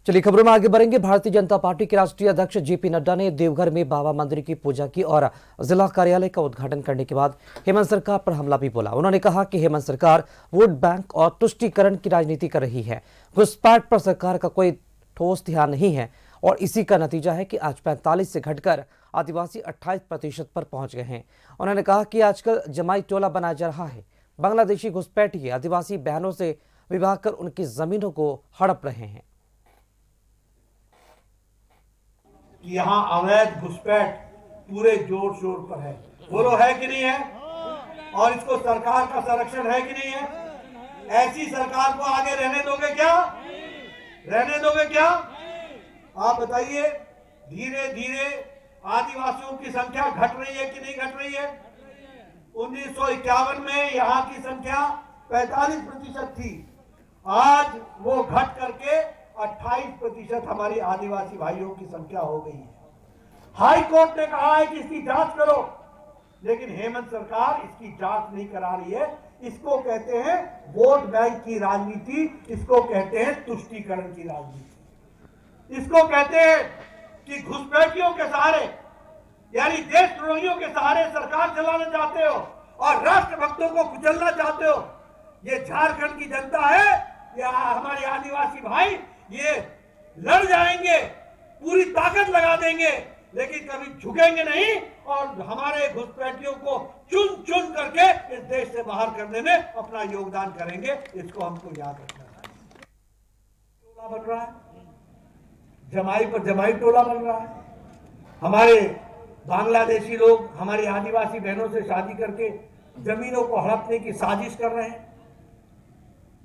चलिए खबरों में आगे बढ़ेंगे। भारतीय जनता पार्टी के राष्ट्रीय अध्यक्ष जेपी नड्डा ने देवघर में बाबा मंदिर की पूजा की और जिला कार्यालय का उद्घाटन करने के बाद हेमंत सरकार पर हमला भी बोला। उन्होंने कहा कि हेमंत सरकार वोट बैंक और तुष्टीकरण की राजनीति कर रही है। घुसपैठ पर सरकार का कोई ठोस ध्यान नहीं है और इसी का नतीजा है कि आज 45 से घटकर आदिवासी 28% पर पहुंच गए हैं। उन्होंने कहा कि आजकल जमाई टोला बनाया जा रहा है। बांग्लादेशी घुसपैठिए आदिवासी बहनों से विवाह कर उनकी जमीनों को हड़प रहे हैं। यहाँ अवैध घुसपैठ पूरे जोर शोर पर है। बोलो है कि नहीं है? और इसको सरकार का संरक्षण है कि नहीं है? ऐसी सरकार को आगे रहने दोगे क्या? रहने दोगे क्या? आप बताइए। धीरे धीरे आदिवासियों की संख्या घट रही है कि नहीं घट रही है? 1951 में यहाँ की संख्या 45% थी। आज वो घट करके 28% हमारी आदिवासी भाइयों की संख्या हो गई है। हाई कोर्ट ने कहा है कि इसकी जांच करो, लेकिन हेमंत सरकार इसकी जांच नहीं करा रही है। इसको कहते हैं वोट बैंक की राजनीति, इसको कहते हैं तुष्टीकरण की राजनीति, इसको कहते हैं कि घुसपैठियों के सहारे यानी देशद्रोहियों के सहारे सरकार चलाना चाहते हो और राष्ट्रभक्तों को कुचलना चाहते हो। ये झारखंड की जनता है, ये हमारे आदिवासी भाई, ये लड़ जाएंगे, पूरी ताकत लगा देंगे, लेकिन कभी झुकेंगे नहीं और हमारे घुसपैठियों को चुन चुन करके इस देश से बाहर करने में अपना योगदान करेंगे। इसको हमको याद रखना है। टोला बन रहा है, जमाई पर जमाई टोला बन रहा है। हमारे बांग्लादेशी लोग हमारी आदिवासी बहनों से शादी करके जमीनों को हड़पने की साजिश कर रहे हैं।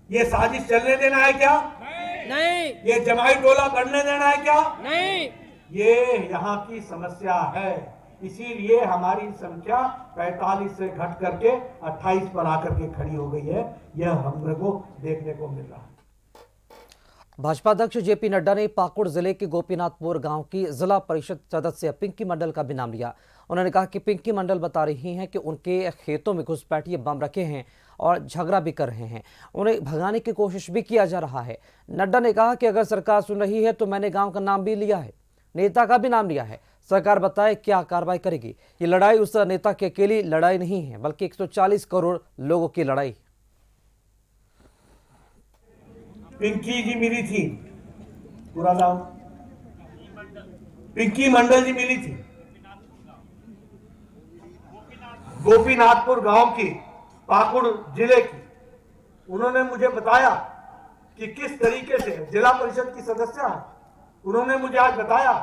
ये साजिश चलने देना है क्या? नहीं। ये जमाई टोला बढ़ने देना है क्या? नहीं। ये यहाँ की समस्या है, इसीलिए हमारी संख्या 45 से घट करके 28 पर आकर के खड़ी हो गई है। यह हम लोगों को देखने को मिल रहा है। भाजपा अध्यक्ष जेपी नड्डा ने पाकुड़ जिले के गोपीनाथपुर गांव की जिला परिषद सदस्य पिंकी मंडल का भी नाम लिया। उन्होंने कहा कि पिंकी मंडल बता रही हैं कि उनके खेतों में घुसपैठिए बम रखे हैं और झगड़ा भी कर रहे हैं। उन्हें भगाने की कोशिश भी किया जा रहा है। नड्डा ने कहा कि अगर सरकार सुन रही है तो मैंने गांव का नाम भी लिया है, नेता का भी नाम लिया है। सरकार बताए क्या कार्रवाई करेगी। ये लड़ाई उस नेता की अकेली लड़ाई नहीं है, बल्कि 140 करोड़ लोगों की लड़ाई। पिंकी जी मिली थी, पूरा नाम पिंकी मंडल जी मिली थी, गोपीनाथपुर गांव की, पाकुड़ जिले की। उन्होंने मुझे बताया कि किस तरीके से जिला परिषद की सदस्य है। उन्होंने मुझे आज बताया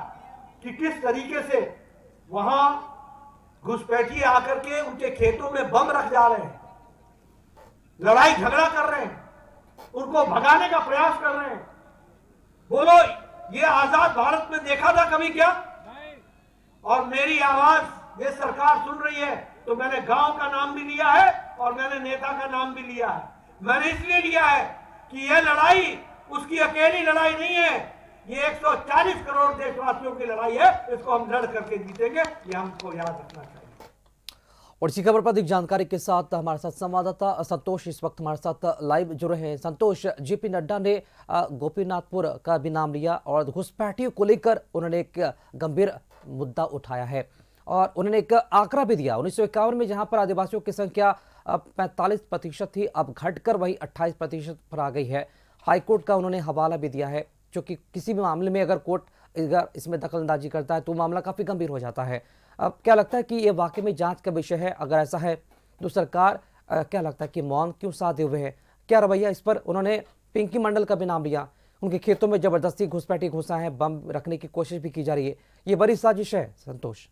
कि किस तरीके से वहां घुसपैठिए आकर के उनके खेतों में बम रख जा रहे हैं, लड़ाई झगड़ा कर रहे हैं, उनको भगाने का प्रयास कर रहे हैं। बोलो, ये आजाद भारत में देखा था कभी क्या? और मेरी आवाज ये सरकार सुन रही है तो मैंने गांव का नाम भी लिया है और मैंने नेता का नाम भी लिया है। मैंने इसलिए लिया है कि यह लड़ाई उसकी अकेली लड़ाई नहीं है, ये 140 करोड़ देशवासियों की लड़ाई है। इसको हम लड़ करके जीतेंगे, ये हमको याद रखना चाहिए। और इसी खबर पर अधिक जानकारी के साथ हमारे साथ संवाददाता संतोष इस वक्त हमारे साथ लाइव जुड़े हैं। संतोष, जेपी नड्डा ने गोपीनाथपुर का भी नाम लिया और घुसपैठियों को लेकर उन्होंने एक गंभीर मुद्दा उठाया है और उन्होंने एक आंकड़ा भी दिया। 1951 में जहां पर आदिवासियों की संख्या 45% थी, अब घटकर वही 28% पर आ गई है। हाईकोर्ट का उन्होंने हवाला भी दिया है, क्योंकि किसी भी मामले में अगर कोर्ट अगर इसमें दखलंदाजी करता है तो मामला काफी गंभीर हो जाता है। अब क्या लगता है कि ये वाकई में जांच का विषय है? अगर ऐसा है तो सरकार क्या लगता है कि मौन क्यों साधे हुए है? क्या रवैया इस पर? उन्होंने पिंकी मंडल का भी नाम लिया, उनके खेतों में जबरदस्ती घुसपैठी घुसा है, बम रखने की कोशिश भी की जा रही है। ये बड़ी साजिश है संतोष।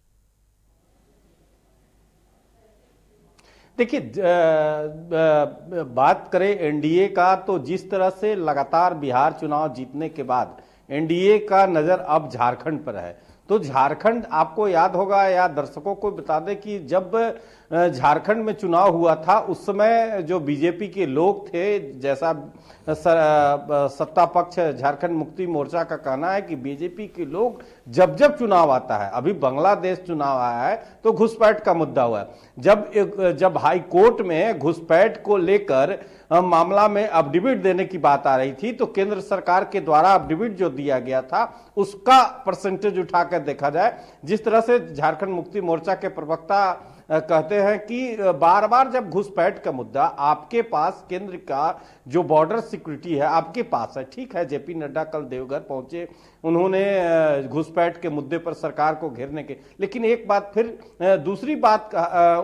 देखिए, बात करें एनडीए का, तो जिस तरह से लगातार बिहार चुनाव जीतने के बाद एनडीए का नजर अब झारखंड पर है, तो झारखंड आपको याद होगा या दर्शकों को बता दें कि जब झारखंड में चुनाव हुआ था उस समय जो बीजेपी के लोग थे, जैसा सत्ता पक्ष झारखंड मुक्ति मोर्चा का कहना है कि बीजेपी के लोग जब जब चुनाव आता है, अभी बांग्लादेश चुनाव आया है तो घुसपैठ का मुद्दा हुआ है। जब हाई कोर्ट में घुसपैठ को लेकर मामला में अफिडेविट देने की बात आ रही थी तो केंद्र सरकार के द्वारा अफिडेविट जो दिया गया था उसका परसेंटेज उठाकर देखा जाए, जिस तरह से झारखंड मुक्ति मोर्चा के प्रवक्ता कहते हैं कि बार बार जब घुसपैठ का मुद्दा आपके पास, केंद्र का जो बॉर्डर सिक्योरिटी है आपके पास है, ठीक है, जेपी नड्डा कल देवघर पहुंचे, उन्होंने घुसपैठ के मुद्दे पर सरकार को घेरने के, लेकिन एक बात फिर दूसरी बात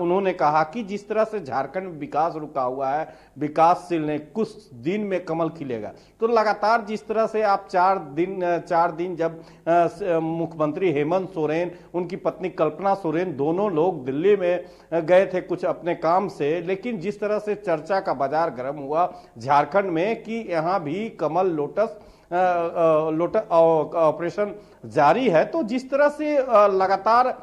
उन्होंने कहा कि जिस तरह से झारखंड में विकास रुका हुआ है, विकासशील ने कुछ दिन में कमल खिलेगा, तो लगातार जिस तरह से आप 4 दिन जब मुख्यमंत्री हेमंत सोरेन, उनकी पत्नी कल्पना सोरेन दोनों लोग दिल्ली में गए थे कुछ अपने काम से, लेकिन जिस तरह से चर्चा का बाजार गर्म हुआ झारखंड में कि यहां भी कमल लोटस ऑपरेशन जारी है, तो जिस तरह से लगातार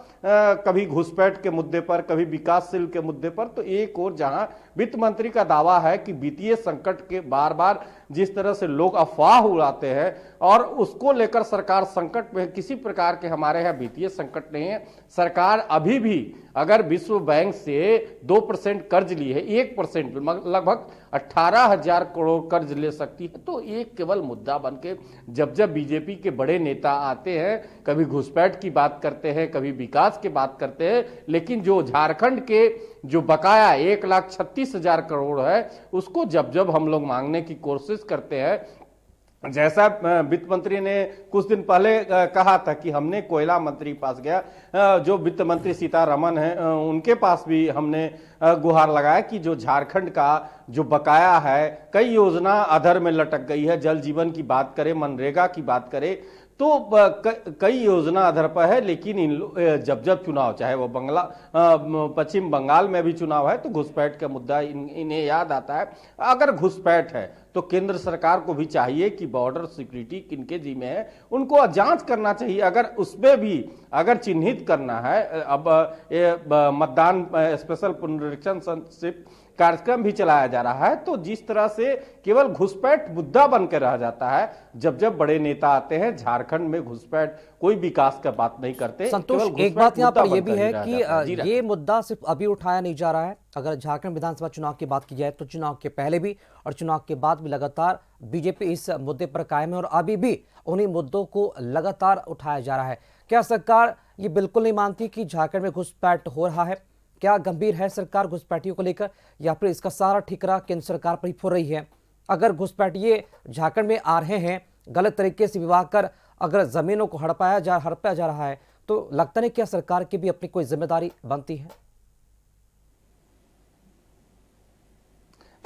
कभी घुसपैठ के मुद्दे पर, कभी विकासशील के मुद्दे पर, तो एक और जहां वित्त मंत्री का दावा है कि वित्तीय संकट के बार बार जिस तरह से लोग अफवाह उड़ाते हैं और उसको लेकर सरकार संकट में, किसी प्रकार के हमारे यहाँ वित्तीय संकट नहीं है, सरकार अभी भी अगर विश्व बैंक से 2% कर्ज ली है, 1% लगभग 18,000 करोड़ कर्ज ले सकती है, तो एक केवल मुद्दा बन के जब जब बीजेपी के बड़े नेता आते हैं, कभी घुसपैठ की बात करते हैं, कभी विकास की बात करते हैं, लेकिन जो झारखंड के जो बकाया 1,36,000 करोड़ है उसको जब जब हम लोग मांगने की कोशिश करते हैं, जैसा वित्त मंत्री ने कुछ दिन पहले कहा था कि हमने कोयला मंत्री पास गया, जो वित्त मंत्री सीतारमन है उनके पास भी हमने गुहार लगाया कि जो झारखंड का जो बकाया है, कई योजना अधर में लटक गई है, जल जीवन की बात करें, मनरेगा की बात करें, तो कई योजना अधर पर है, लेकिन जब जब चुनाव, चाहे वो पश्चिम बंगाल में भी चुनाव है, तो घुसपैठ का मुद्दा इन्हें याद आता है। अगर घुसपैठ है तो केंद्र सरकार को भी चाहिए कि बॉर्डर सिक्योरिटी किनके जिम्मे है उनको जांच करना चाहिए। अगर उसमें भी अगर चिन्हित करना है, अब मतदान स्पेशल पुनरीक्षण कार्यक्रम भी चलाया जा रहा है, तो जिस तरह से केवल घुसपैठ मुद्दा बनकर रह जाता है, जब जब बड़े नेता आते हैं झारखंड में घुसपैठ, कोई विकास का बात नहीं करते। संतोष, एक बात यहाँ पर यह भी है कि ये मुद्दा सिर्फ अभी उठाया नहीं जा रहा है। अगर झारखंड विधानसभा चुनाव की बात की जाए तो चुनाव के पहले भी और चुनाव के बाद भी लगातार बीजेपी इस मुद्दे पर कायम है और अभी भी उन्हीं मुद्दों को लगातार उठाया जा रहा है। क्या सरकार ये बिल्कुल नहीं मानती कि झारखंड में घुसपैठ हो रहा है? क्या गंभीर है सरकार घुसपैठियों को लेकर, या फिर इसका सारा ठिकरा केंद्र सरकार पर ही फोड़ रही है? अगर घुसपैठिए झारखंड में आ रहे हैं, गलत तरीके से विवाह कर अगर जमीनों को हड़पाया जा रहा है, तो लगता नहीं क्या सरकार की भी अपनी कोई जिम्मेदारी बनती है?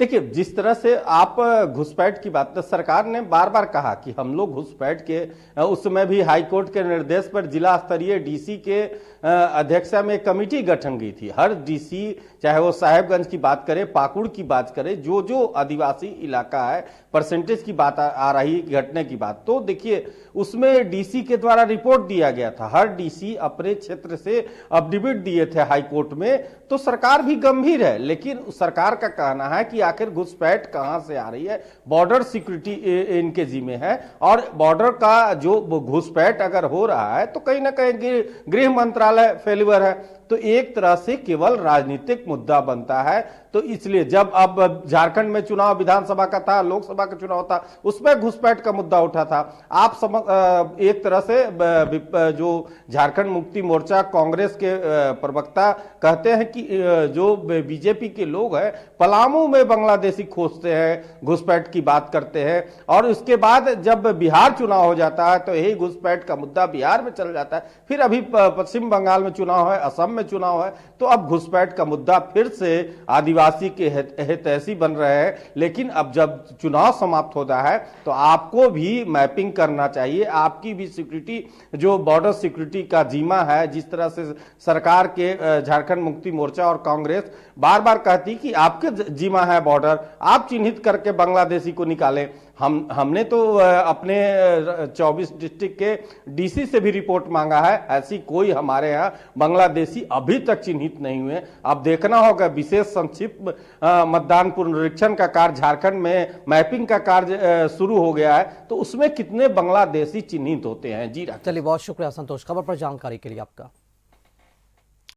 देखिए, जिस तरह से आप घुसपैठ की बात, तो सरकार ने बार बार कहा कि हम लोग घुसपैठ के, उस समय भी हाईकोर्ट के निर्देश पर जिला स्तरीय डीसी के अध्यक्षता में कमेटी गठन की थी। हर डीसी, चाहे वो साहेबगंज की बात करे, पाकुड़ की बात करे, जो जो आदिवासी इलाका है, परसेंटेज की बात आ रही घटने की बात, तो देखिए उसमें डीसी के द्वारा रिपोर्ट दिया गया था। हर डीसी अपने क्षेत्र से अफिडेविट दिए थे हाईकोर्ट में, तो सरकार भी गंभीर है। लेकिन सरकार का कहना है कि आखिर घुसपैठ कहां से आ रही है, बॉर्डर सिक्योरिटी इनके जिम्मे है, और बॉर्डर का जो घुसपैठ अगर हो रहा है तो कहीं ना कहीं गृह मंत्रालय फेल्यूर है, तो एक तरह से केवल राजनीतिक मुद्दा बनता है। तो इसलिए जब अब झारखंड में चुनाव विधानसभा का था, लोकसभा का चुनाव था, उसमें घुसपैठ का मुद्दा उठा था। आप एक तरह से जो झारखंड मुक्ति मोर्चा कांग्रेस के प्रवक्ता कहते हैं कि जो बीजेपी के लोग हैं पलामू में बांग्लादेशी खोजते हैं, घुसपैठ की बात करते हैं, और उसके बाद जब बिहार चुनाव हो जाता है तो यही घुसपैठ का मुद्दा बिहार में चल जाता है। फिर अभी पश्चिम बंगाल में चुनाव है, असम में चुनाव है, तो अब घुसपैठ का मुद्दा फिर से आदिवासी के हितैषी बन रहे हैं। लेकिन अब जब चुनाव समाप्त होता है तो आपको भी मैपिंग करना चाहिए, आपकी भी सिक्योरिटी, जो बॉर्डर सिक्योरिटी का जिम्मा है, जिस तरह से सरकार के झारखंड मुक्ति मोर्चा और कांग्रेस बार बार कहती कि आपके जिम्मा है बॉर्डर, आप चिन्हित करके बांग्लादेशी को निकालें। हमने तो अपने 24 डिस्ट्रिक्ट के डीसी से भी रिपोर्ट मांगा है, ऐसी कोई हमारे यहाँ बांग्लादेशी अभी तक चिन्हित नहीं हुए। अब देखना होगा, विशेष संक्षिप्त मतदान पुनरीक्षण का कार्य झारखंड में मैपिंग का कार्य शुरू हो गया है, तो उसमें कितने बांग्लादेशी चिन्हित होते हैं। जी चलिए, बहुत शुक्रिया संतोष, खबर पर जानकारी के लिए आपका।